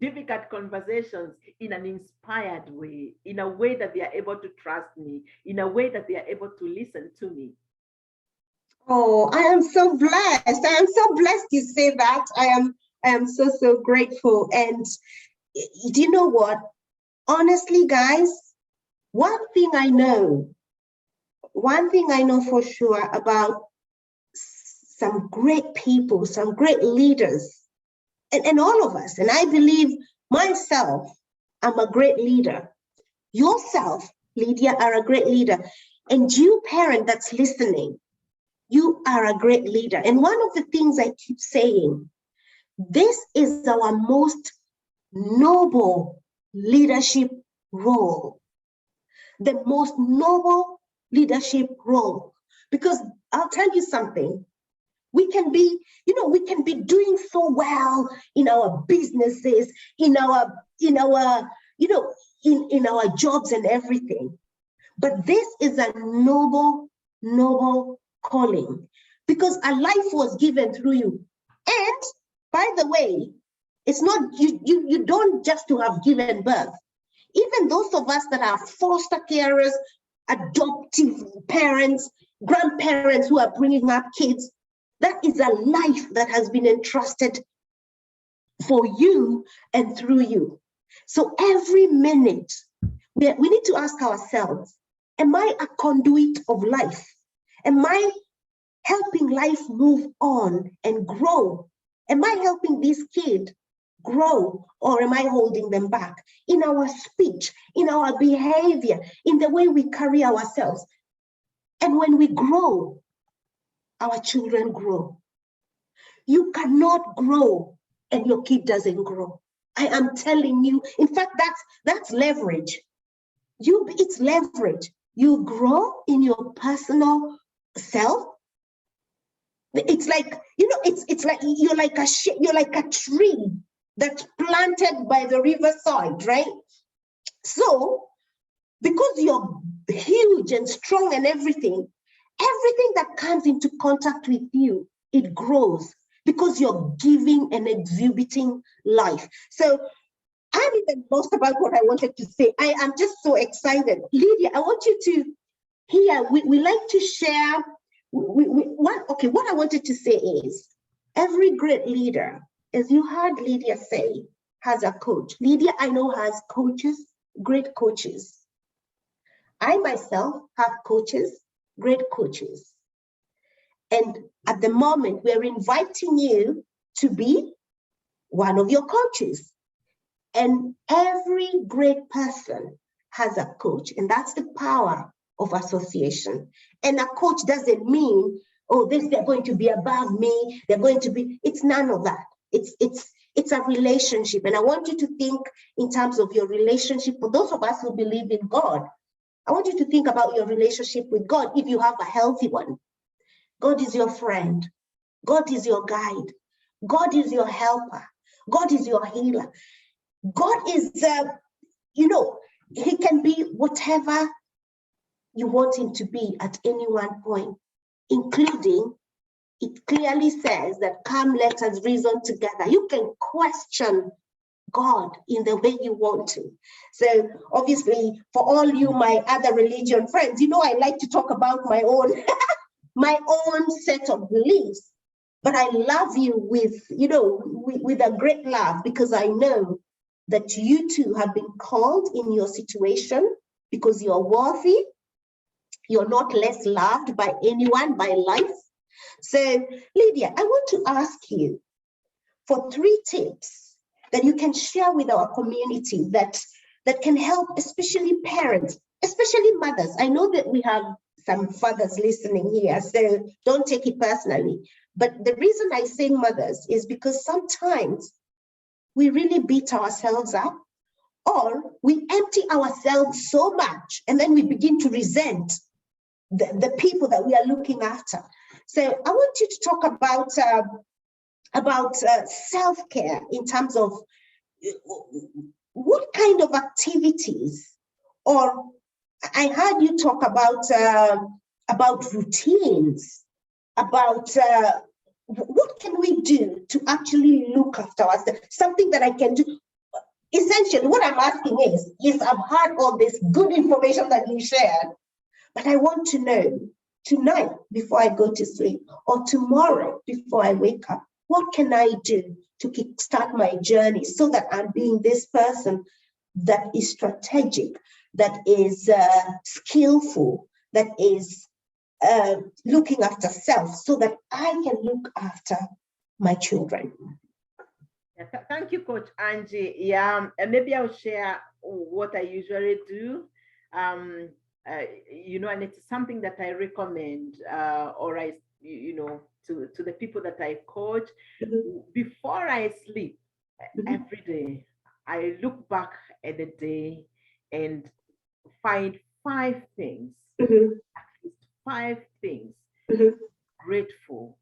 difficult conversations in an inspired way, in a way that they are able to trust me, in a way that they are able to listen to me. Oh, I am so blessed. I am so blessed you say that. I am so grateful. And do you know what? Honestly, guys, one thing I know for sure about some great people, some great leaders, and all of us, and I believe myself, I'm a great leader. Yourself, Lydia, are a great leader. And you parent that's listening, you are a great leader. And one of the things I keep saying, this is our most noble leadership role. The most noble leadership role. Because I'll tell you something, we can be doing so well in our businesses, in our jobs and everything. But this is a noble calling, because a life was given through you. And by the way, it's not you don't just to have given birth. Even those of us that are foster carers, adoptive parents, grandparents who are bringing up kids, that is a life that has been entrusted for you and through you. So every minute we need to ask ourselves, am I a conduit of life? Am I helping life move on and grow? Am I helping this kid grow, or am I holding them back in our speech, in our behavior, in the way we carry ourselves? And when we grow, our children grow. You cannot grow and your kid doesn't grow. I am telling you, in fact, that's leverage. It's leverage. You grow in your personal self. It's like, it's like you're like a tree that's planted by the riverside, right? So because you're huge and strong and everything that comes into contact with you, it grows because you're giving and exhibiting life. So I'm even lost about what I wanted to say. I am just so excited. Lydia, I want you to hear, we like to share, what I wanted to say is, every great leader, as you heard Lydia say, has a coach. Lydia, I know, has coaches, great coaches. I myself have coaches, great coaches. And at the moment, we're inviting you to be one of your coaches. And every great person has a coach, and that's the power of association. And a coach doesn't mean, they're going to be above me, they're going to be, it's none of that. It's a relationship. And I want you to think in terms of your relationship. For those of us who believe in God, I want you to think about your relationship with God, if you have a healthy one. God is your friend. God is your guide. God is your helper. God is your healer. God is, he can be whatever you want him to be at any one point, including, it clearly says that come, let us reason together. You can question God in the way you want to. So obviously, for all you, my other religion friends, I like to talk about my own, my own set of beliefs. But I love you with, with a great love, because I know that you too have been called in your situation because you're worthy. You're not less loved by anyone, by life. So, Lydia, I want to ask you for 3 tips that you can share with our community that can help, especially parents, especially mothers. I know that we have some fathers listening here, so don't take it personally. But the reason I say mothers is because sometimes we really beat ourselves up, or we empty ourselves so much, and then we begin to resent the people that we are looking after. So I want you to talk about self-care in terms of what kind of activities, or I heard you talk about routines, about what can we do to actually look after ourselves, something that I can do. Essentially, what I'm asking is, yes, I've heard all this good information that you shared, but I want to know tonight before I go to sleep, or tomorrow before I wake up, what can I do to kickstart my journey so that I'm being this person that is strategic, that is skillful, that is looking after self, so that I can look after my children? Thank you, Coach Angie. Yeah, and maybe I'll share what I usually do. And it's something that I recommend, or to the people that I coach. Mm-hmm. Before I sleep Mm-hmm. every day, I look back at the day and find 5 things, Mm-hmm. at least 5 things Mm-hmm. grateful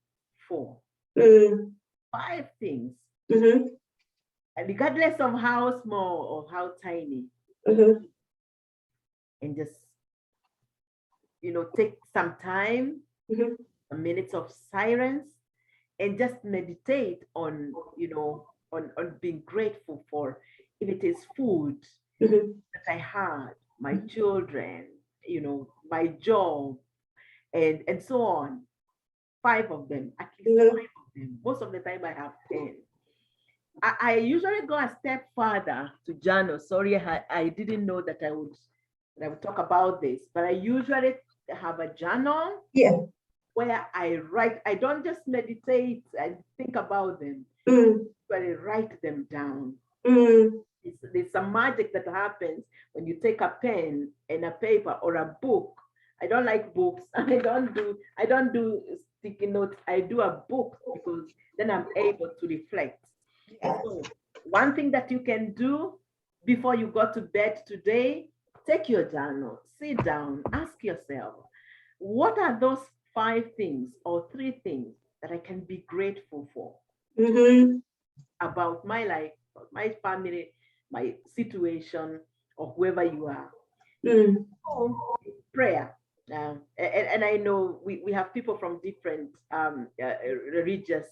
for. Mm-hmm. 5 things, Mm-hmm. regardless of how small or how tiny, Mm-hmm. and just take some time, Mm-hmm. a minute of silence, and just meditate on on being grateful for, if it is food Mm-hmm. that I had, my children, my job, and so on. 5 of them, at least Mm-hmm. 5 of them. Most of the time I have 10. I usually go a step further to journal. Sorry, I didn't know that I would talk about this, but I usually have a journal Yeah. where I write. I don't just meditate and think about them, Mm. but I write them down. Mm. There's some magic that happens when you take a pen and a paper or a book. I don't like books. I don't do sticky notes. I do a book because then I'm able to reflect. And Yeah. so one thing that you can do before you go to bed today, take your journal, sit down, ask yourself, what are those 5 things or 3 things that I can be grateful for Mm-hmm. about my life, my family, my situation, or whoever you are. Mm. So, prayer. And I know we have people from different religious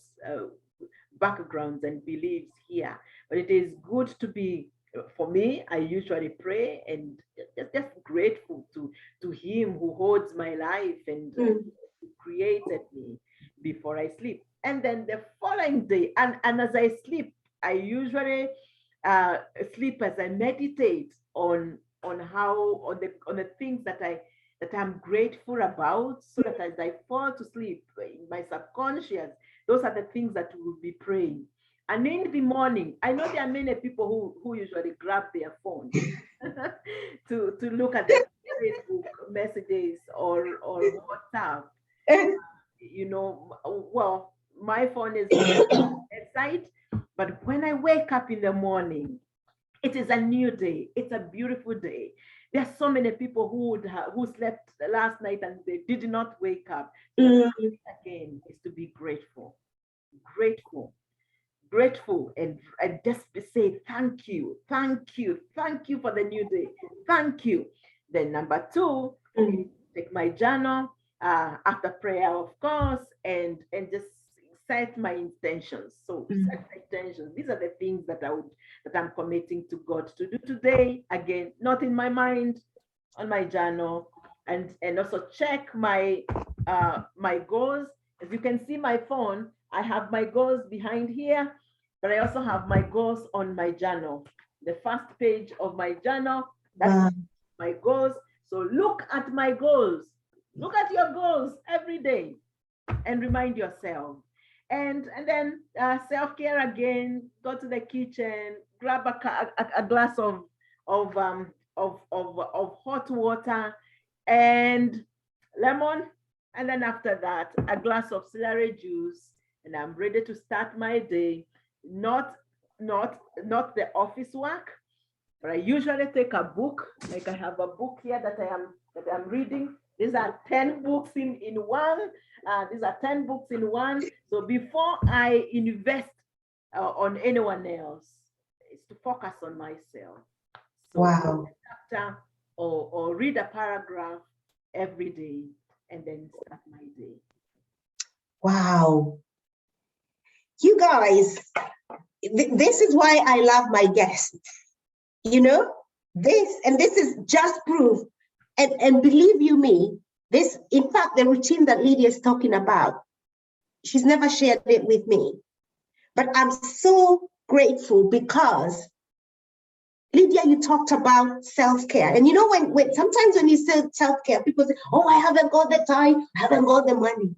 backgrounds and beliefs here, but it is good to be. For me, I usually pray and just grateful to Him who holds my life and Mm. created me before I sleep. And then the following day, and as I sleep, I usually uh, sleep as I meditate on the things that I'm grateful about, so that as I fall to sleep in my subconscious, those are the things that we will be praying. And in the morning, I know there are many people who usually grab their phone to look at the Facebook messages or WhatsApp. Well, my phone is bedside, but when I wake up in the morning, it is a new day. It's a beautiful day. There are so many people who slept last night and they did not wake up. So Mm. again, is to be grateful, grateful, grateful, and just say thank you, thank you, thank you for the new day, thank you. Then number 2, Mm. take my journal after prayer, of course, and just set my intentions. So set my intentions. These are the things that I'm committing to God to do today. Again, not in my mind, on my journal, and also check my my goals. As you can see my phone, I have my goals behind here, but I also have my goals on my journal. The first page of my journal, that's my goals. So look at my goals. Look at your goals every day and remind yourself. And then self-care again, go to the kitchen, grab a glass of hot water and lemon, and then after that a glass of celery juice, and I'm ready to start my day. Not the office work, but I usually take a book. Like I have a book here that I'm reading. These are 10 books in one. These are 10 books in one. So before I invest on anyone else, it's to focus on myself. So wow. chapter or read a paragraph every day and then start my day. Wow. You guys, this is why I love my guests. You know, this is just proof. And believe you me, this, in fact, the routine that Lydia is talking about, she's never shared it with me. But I'm so grateful because, Lydia, you talked about self-care. And you know, when sometimes when you say self-care, people say, oh, I haven't got the time, I haven't got the money.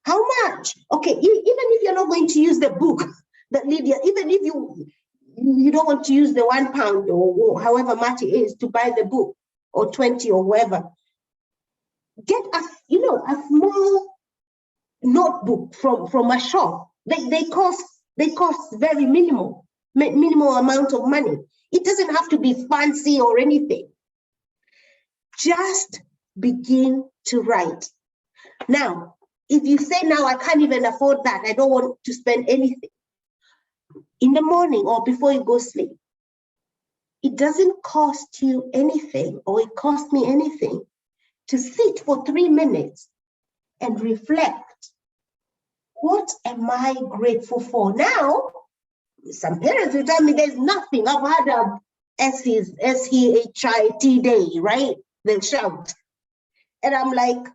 How much? Okay, even if you're not going to use the book that Lydia, even if you don't want to use the £1 or however much it is to buy the book, or 20 or whatever, get a small notebook from a shop. They cost very minimal amount of money. It doesn't have to be fancy or anything. Just begin to write. Now, if you say, now I can't even afford that, I don't want to spend anything, in the morning or before you go sleep, it doesn't cost you anything, or it cost me anything, to sit for 3 minutes and reflect. What am I grateful for? Now, some parents will tell me there's nothing. I've had a SHIT day, right? They'll shout. And I'm like,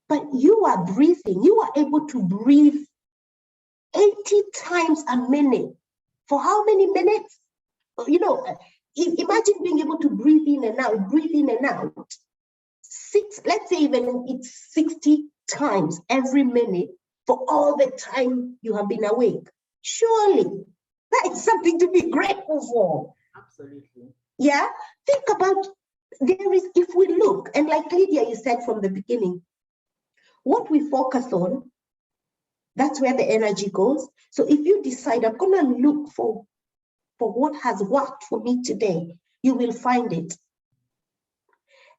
but you are breathing. You are able to breathe 80 times a minute. For how many minutes? You know, imagine being able to breathe in and out. Let's say even it's 60 times every minute for all the time you have been awake. Surely that is something to be grateful for. Absolutely. Yeah. Think about, if we look, and like Lydia, you said from the beginning, what we focus on, that's where the energy goes. So if you decide, I'm going to look for what has worked for me today, you will find it.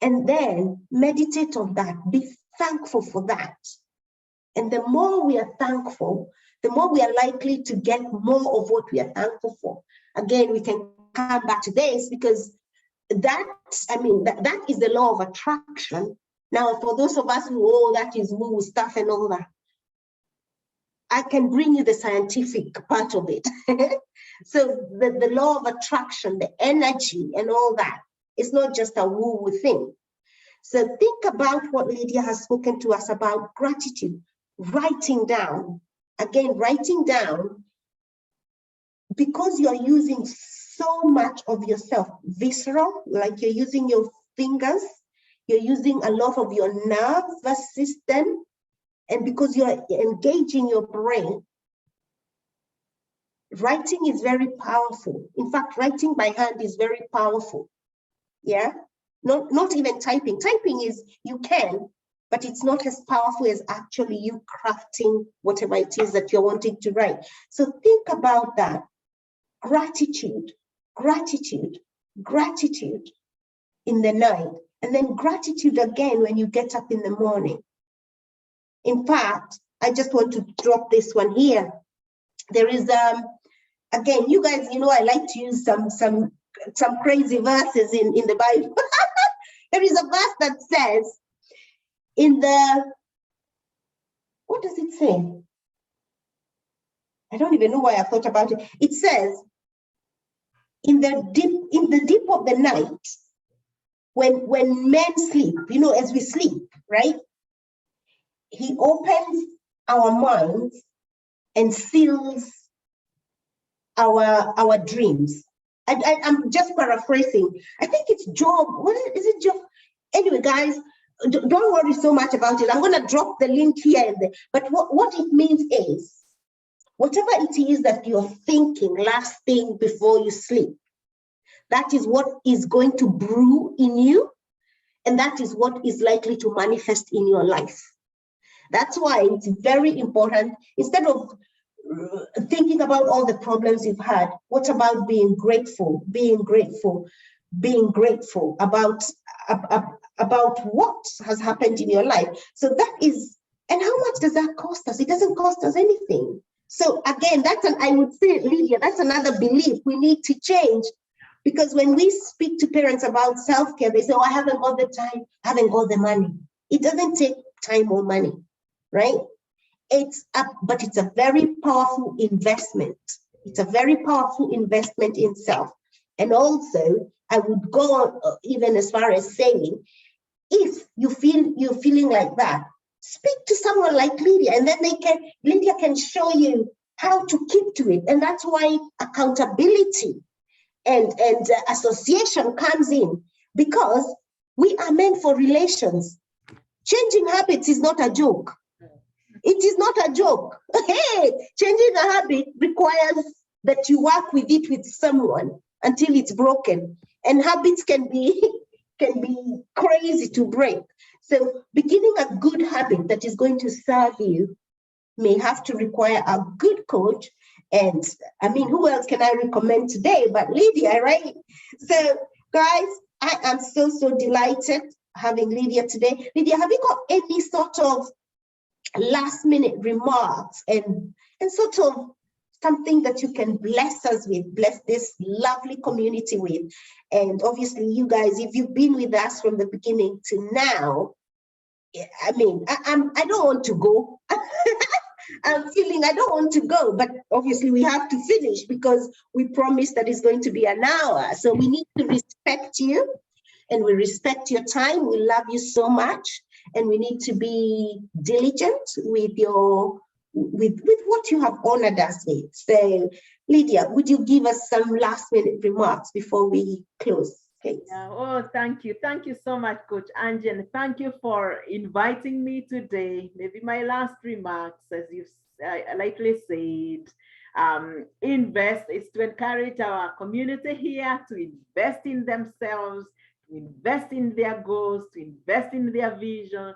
And then meditate on that. Be thankful for that. And the more we are thankful, the more we are likely to get more of what we are thankful for. Again, we can come back to this because that is the law of attraction. Now, for those of us who, that is woo stuff and all that, I can bring you the scientific part of it. So the law of attraction, the energy and all that, it's not just a woo thing. So think about what Lydia has spoken to us about gratitude, writing down. Again, writing down, because you're using so much of yourself, visceral, like you're using your fingers, you're using a lot of your nervous system, and because you're engaging your brain, writing is very powerful. In fact, writing by hand is very powerful. Yeah, not even typing. Typing is, you can, but it's not as powerful as actually you crafting whatever it is that you're wanting to write. So think about that. Gratitude, gratitude, gratitude in the night, and then gratitude again when you get up in the morning. In fact, I just want to drop this one here. There is, again, you guys, you know, I like to use some crazy verses in the Bible. There is a verse that says, in the What does it say? I don't even know why I thought about it. It says, in the deep of the night, when men sleep, as we sleep, right? He opens our minds and seals our dreams. I'm just paraphrasing. I think it's Job. What is it, Job? Anyway, guys, don't worry so much about it. I'm going to drop the link here and there. But what it means is, whatever it is that you're thinking last thing before you sleep, that is what is going to brew in you, and that is what is likely to manifest in your life. That's why it's very important, instead of thinking about all the problems you've had, what about being grateful about what has happened in your life? So that is, and how much does that cost us? It doesn't cost us anything. So again, I would say, Lydia, that's another belief we need to change. Because when we speak to parents about self-care, they say, oh, I haven't got the time, I haven't got the money. It doesn't take time or money, right? But it's a very powerful investment. It's a very powerful investment in self. And also, I would go on, even as far as saying, if you're feeling like that, speak to someone like Lydia, and then Lydia can show you how to keep to it. And that's why accountability and association comes in, because we are meant for relations. Changing habits is not a joke. It is not a joke. Hey, changing a habit requires that you work with it with someone until it's broken. And habits can be crazy to break. So beginning a good habit that is going to serve you may have to require a good coach. And I mean, who else can I recommend today but Lydia, right? So guys, I am so delighted having Lydia today. Lydia, have you got any sort of last minute remarks and sort of something that you can bless us with, bless this lovely community with? And obviously you guys, if you've been with us from the beginning to now, I mean, I don't want to go. I'm feeling I don't want to go, but obviously we have to finish because we promised that it's going to be an hour. So we need to respect you, and we respect your time. We love you so much, and we need to be diligent with what you have honored us with. So Lydia, would you give us some last minute remarks before we close, please? Yeah. Oh, thank you. Thank you so much, Coach Angie, and thank you for inviting me today. Maybe my last remarks, as you likely said, invest is to encourage our community here to invest in themselves, to invest in their goals, to invest in their vision,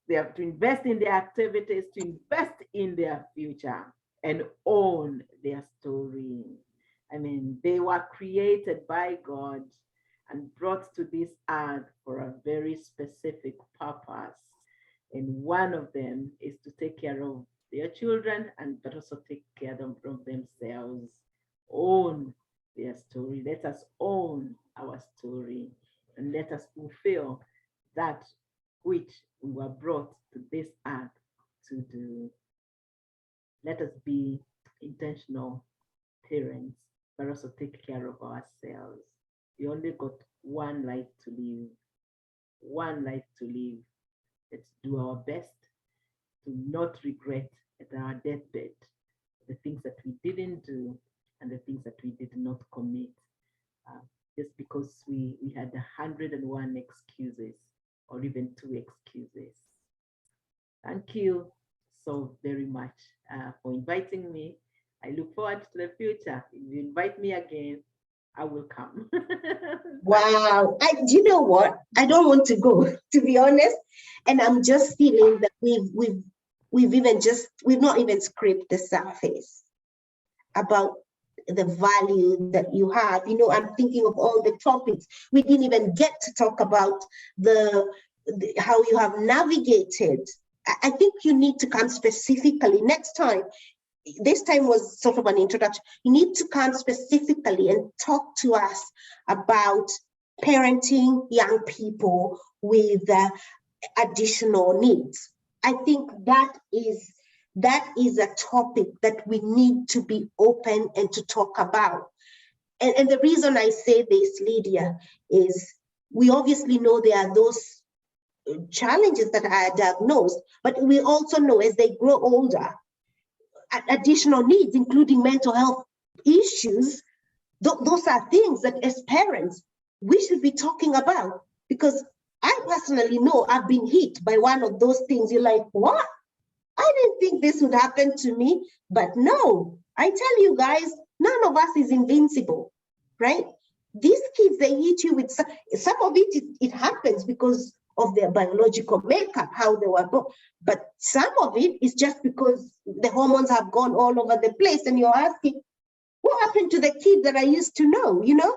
they have to invest in their activities, to invest in their future and own their story. I mean, they were created by God and brought to this earth for a very specific purpose. And one of them is to take care of their children, but also take care of themselves, own their story. Let us own our story and let us fulfill that which we were brought to this earth to do. Let us be intentional parents, but also take care of ourselves. We only got one life to live, one life to live. Let's do our best to not regret at our deathbed the things that we didn't do and the things that we did not commit, just because we had 101 excuses or even 2 excuses. Thank you so very much for inviting me. I look forward to the future. If you invite me again, I will come. Wow. Do you know what? I don't want to go, to be honest. And I'm just feeling that we've not even scraped the surface about the value that you have. You know, I'm thinking of all the topics. We didn't even get to talk about how you have navigated. I think you need to come specifically next time. This time was sort of an introduction. You need to come specifically and talk to us about parenting young people with additional needs. I think that is that is a topic that we need to be open and to talk about. And the reason I say this, Lydia, is we obviously know there are those challenges that are diagnosed, but we also know as they grow older, additional needs, including mental health issues, those are things that as parents, we should be talking about. Because I personally know I've been hit by one of those things. You're like, what? I didn't think this would happen to me. But no, I tell you guys, none of us is invincible, right? These kids, they hit you with some of it happens because of their biological makeup, how they were born. But some of it is just because the hormones have gone all over the place, and you're asking, what happened to the kid that I used to know? You know,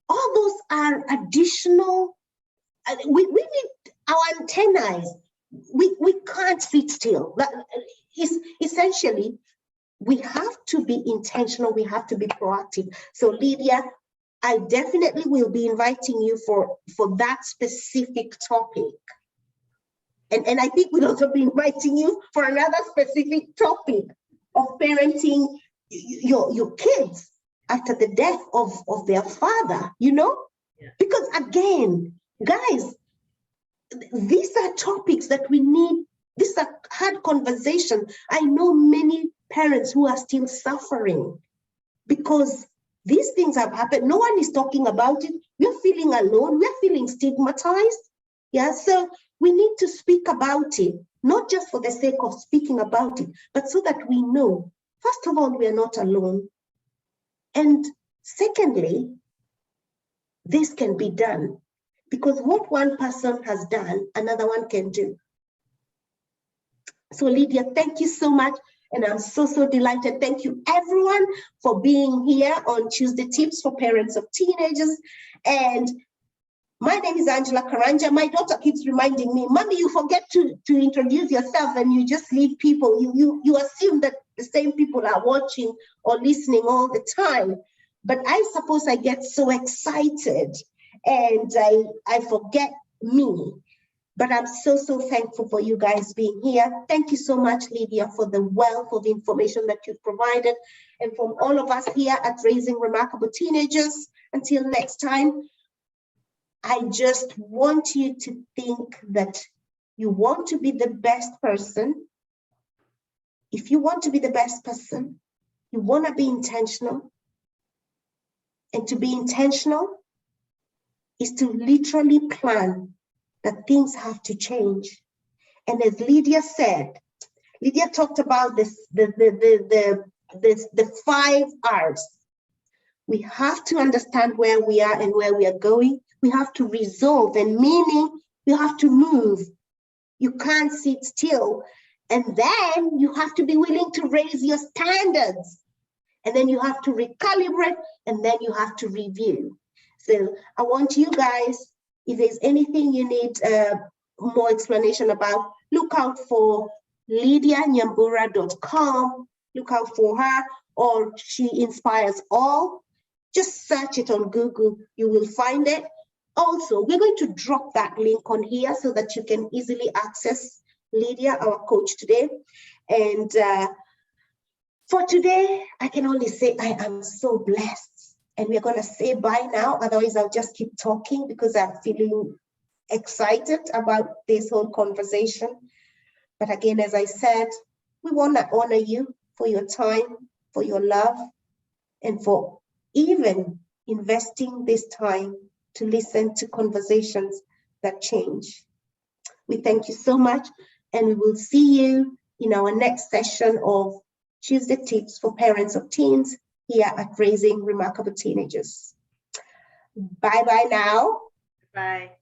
all those are additional. We need our antennae. We can't sit still. That is essentially, we have to be intentional. We have to be proactive. So Lydia, I definitely will be inviting you for that specific topic. And I think we'll also be inviting you for another specific topic of parenting your kids after the death of their father, you know? Yeah. Because again, guys, these are topics that we need. These are hard conversation. I know many parents who are still suffering because these things have happened. No one is talking about it. We're feeling alone. We're feeling stigmatized. Yeah, so we need to speak about it, not just for the sake of speaking about it, but so that we know, first of all, we are not alone. And secondly, this can be done because what one person has done, another one can do. So Lydia, thank you so much. And I'm so delighted. Thank you everyone for being here on Tuesday Tips for Parents of Teenagers. And my name is Angela Karanja. My daughter keeps reminding me, Mommy, you forget to introduce yourself and you just leave people. You assume that the same people are watching or listening all the time. But I suppose I get so excited and I forget me. But I'm so thankful for you guys being here. Thank you so much, Lydia, for the wealth of information that you've provided. And from all of us here at Raising Remarkable Teenagers, until next time, I just want you to think that you want to be the best person. If you want to be the best person, you want to be intentional. And to be intentional is to literally plan that things have to change. And as Lydia said, Lydia talked about this, the 5 R's. We have to understand where we are and where we are going. We have to resolve, and meaning you have to move. You can't sit still. And then you have to be willing to raise your standards. And then you have to recalibrate, and then you have to review. So I want you guys, if there's anything you need more explanation about, look out for lydianyambura.com. Look out for her, or She Inspires All. Just search it on Google, you will find it. Also, we're going to drop that link on here so that you can easily access Lydia, our coach today. And for today, I can only say I am so blessed. And we're going to say bye now. Otherwise, I'll just keep talking because I'm feeling excited about this whole conversation. But again, as I said, we want to honor you for your time, for your love, and for even investing this time to listen to conversations that change. We thank you so much, and we will see you in our next session of Tuesday Tips for Parents of Teens here at Raising Remarkable Teenagers. Bye-bye now. Bye.